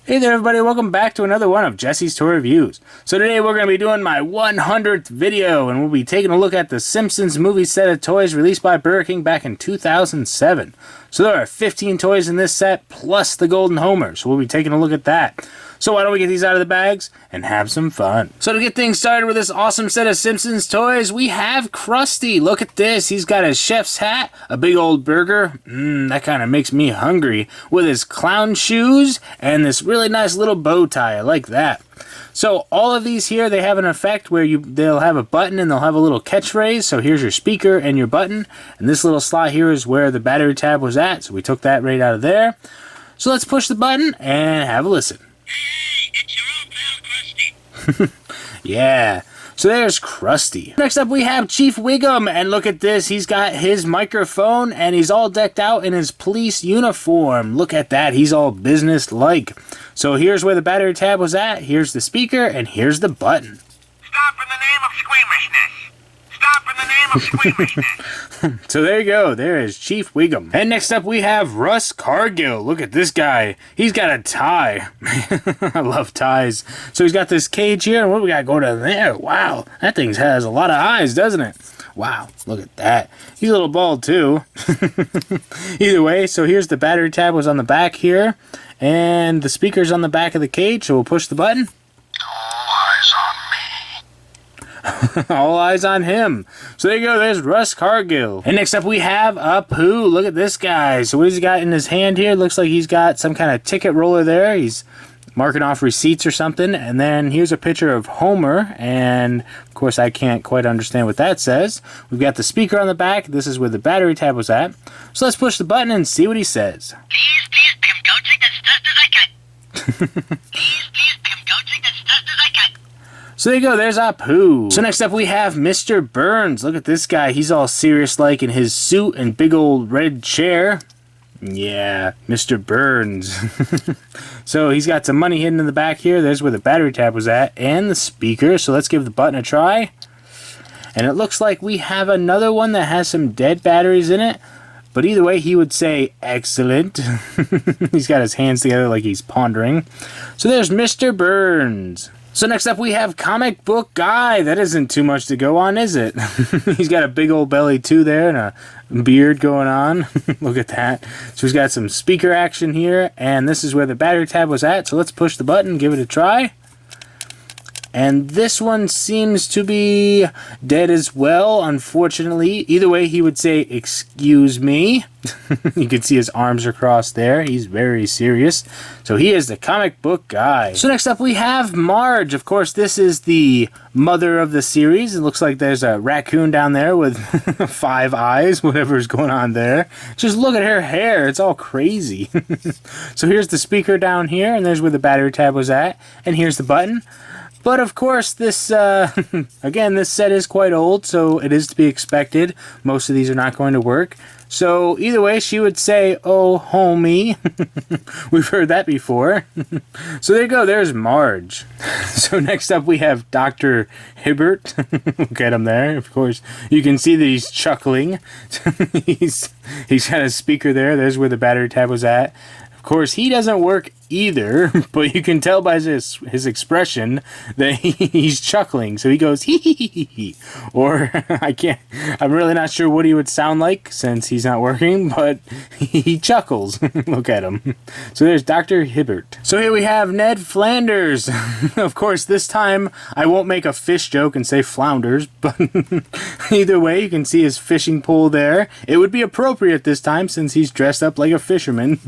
Hey there everybody, welcome back to another one of Jesse's Toy Reviews. So today we're going to be doing my 100th video, and we'll be taking a look at the Simpsons movie set of toys released by Burger King back in 2007. So there are 15 toys in this set, plus the Golden Homer, so we'll be taking a look at that. So why don't we get these out of the bags and have some fun. So to get things started with this awesome set of Simpsons toys, we have Krusty. Look at this, he's got his chef's hat, a big old burger, that kind of makes me hungry, with his clown shoes, and this really nice little bow tie. I like that. So all of these here, they have an effect where they'll have a button and they'll have a little catchphrase. So here's your speaker and your button, and this little slot here is where the battery tab was at, so we took that right out of there. So let's push the button and have a listen. Hey, it's your old pal Krusty. Yeah, so there's Krusty. Next up we have Chief Wiggum, and look at this, he's got his microphone and he's all decked out in his police uniform. Look at that, he's all business-like. So here's where the battery tab was at, here's the speaker, and here's the button. Stop in the name of squeamishness. Stop in the name of squeamishness. So there you go, there is Chief Wiggum. And next up we have Russ Cargill. Look at this guy, he's got a tie. I love ties. So he's got this cage here, and what do we got going on there? Wow, that thing has a lot of eyes, doesn't it? Wow, look at that. He's a little bald too. Either way, so here's the battery tab was on the back here, and the speaker's on the back of the cage, so we'll push the button. All eyes on me. All eyes on him. So there you go, there's Russ Cargill. And next up we have Apu. Look at this guy. So what has he got in his hand here? Looks like he's got some kind of ticket roller there. He's marking off receipts or something. And then here's a picture of Homer, and of course I can't quite understand what that says. We've got the speaker on the back. This is where the battery tab was at. So let's push the button and see what he says. Please, come coaching as fast as I can. Please, come coaching as fast as I can. So there you go, there's Apu. So next up we have Mr. Burns. Look at this guy, he's all serious-like in his suit and big old red chair. Yeah, Mr. Burns. So he's got some money hidden in the back here. There's where the battery tab was at, and the speaker. So let's give the button a try. And it looks like we have another one that has some dead batteries in it. But either way, he would say, excellent. He's got his hands together like he's pondering. So there's Mr. Burns. So next up we have Comic Book Guy. That isn't too much to go on, is it? He's got a big old belly too there and a beard going on. Look at that. So he's got some speaker action here, and this is where the battery tab was at. So let's push the button, give it a try. And this one seems to be dead as well, unfortunately. Either way, he would say, excuse me. You can see his arms are crossed there. He's very serious. So he is the Comic Book Guy. So next up we have Marge. Of course, this is the mother of the series. It looks like there's a raccoon down there with 5 eyes, whatever's going on there. Just look at her hair. It's all crazy. So here's the speaker down here, and there's where the battery tab was at. And here's the button. But of course, this, again, this set is quite old, so it is to be expected. Most of these are not going to work. So either way, she would say, oh, homie. We've heard that before. So there you go, there's Marge. So next up we have Dr. Hibbert. Look at him there, of course. You can see that he's chuckling. He's got a speaker there. There's where the battery tab was at. Of course, he doesn't work either, but you can tell by his expression that he's chuckling. So he goes, hee hee hee hee hee. Or, I'm really not sure what he would sound like since he's not working, but he chuckles. Look at him. So there's Dr. Hibbert. So here we have Ned Flanders. Of course, this time I won't make a fish joke and say flounders, but either way, you can see his fishing pole there. It would be appropriate this time since he's dressed up like a fisherman.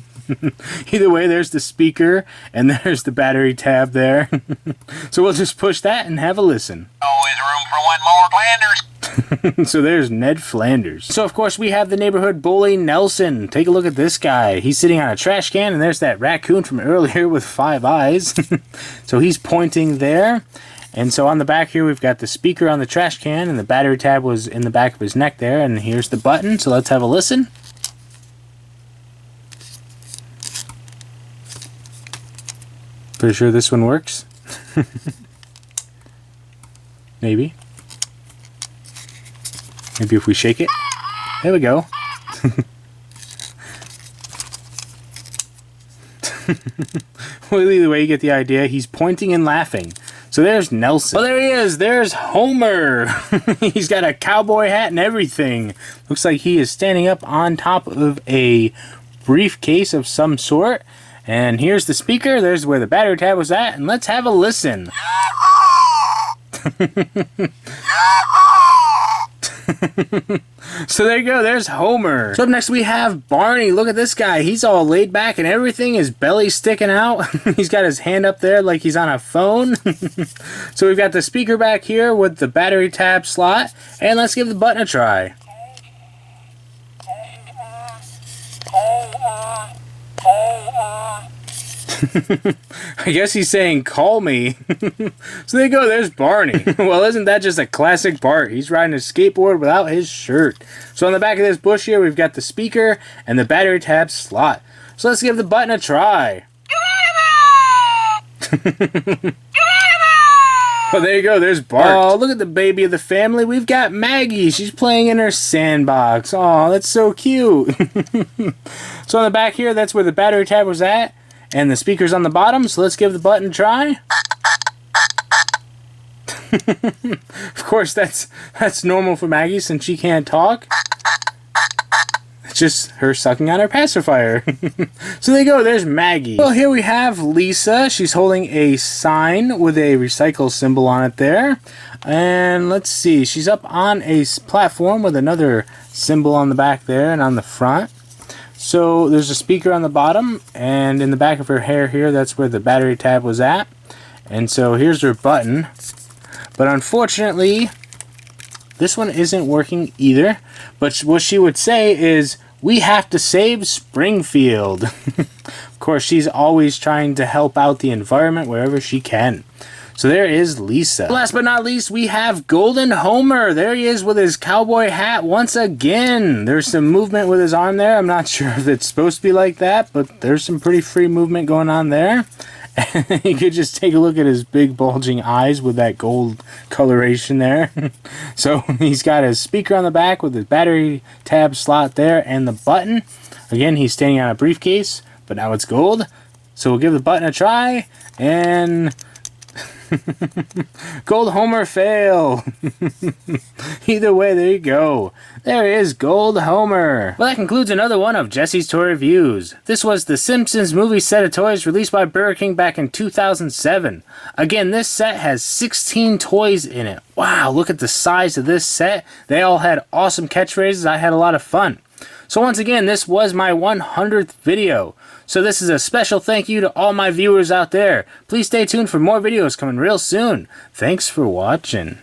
Either way, there's the speaker, and there's the battery tab there. So we'll just push that and have a listen. Always room for one more Flanders. So there's Ned Flanders. So of course we have the neighborhood bully Nelson. Take a look at this guy. He's sitting on a trash can, and there's that raccoon from earlier with 5 eyes. So he's pointing there. And so on the back here we've got the speaker on the trash can, and the battery tab was in the back of his neck there, and here's the button. So let's have a listen. Pretty sure this one works. Maybe. Maybe if we shake it. There we go. Well, either way, you get the idea. He's pointing and laughing. So there's Nelson. Well, there he is. There's Homer. He's got a cowboy hat and everything. Looks like he is standing up on top of a briefcase of some sort. And here's the speaker. There's where the battery tab was at. And let's have a listen. So there you go, there's Homer. So up next we have Barney. Look at this guy. He's all laid back and everything. His belly's sticking out. He's got his hand up there like he's on a phone. So we've got the speaker back here with the battery tab slot. And let's give the button a try. I guess he's saying, call me. So there you go, there's Barney. Well, isn't that just a classic Bart? He's riding a skateboard without his shirt. So on the back of this bush here, we've got the speaker and the battery tab slot. So let's give the button a try. Well, there you go, there's Bart. Oh, look at the baby of the family. We've got Maggie. She's playing in her sandbox. Oh, that's so cute. So on the back here, that's where the battery tab was at. And the speaker's on the bottom, so let's give the button a try. Of course, that's normal for Maggie since she can't talk. It's just her sucking on her pacifier. So there you go, there's Maggie. Well, here we have Lisa. She's holding a sign with a recycle symbol on it there. And let's see, she's up on a platform with another symbol on the back there and on the front. So there's a speaker on the bottom, and in the back of her hair here, that's where the battery tab was at. And so here's her button. But unfortunately, this one isn't working either. But what she would say is, we have to save Springfield. Of course, she's always trying to help out the environment wherever she can. So there is Lisa. Last but not least, we have Golden Homer. There he is with his cowboy hat once again. There's some movement with his arm there. I'm not sure if it's supposed to be like that, but there's some pretty free movement going on there. And you could just take a look at his big bulging eyes with that gold coloration there. So he's got his speaker on the back with his battery tab slot there and the button. Again, he's standing on a briefcase, but now it's gold. So we'll give the button a try, and Gold Homer fail. Either way, there you go. There is Gold Homer. Well, that concludes another one of Jesse's Toy Reviews. This was the Simpsons movie set of toys released by Burger King back in 2007. Again, this set has 16 toys in it. Wow, look at the size of this set. They all had awesome catchphrases. I had a lot of fun. So once again, this was my 100th video. So this is a special thank you to all my viewers out there. Please stay tuned for more videos coming real soon. Thanks for watching.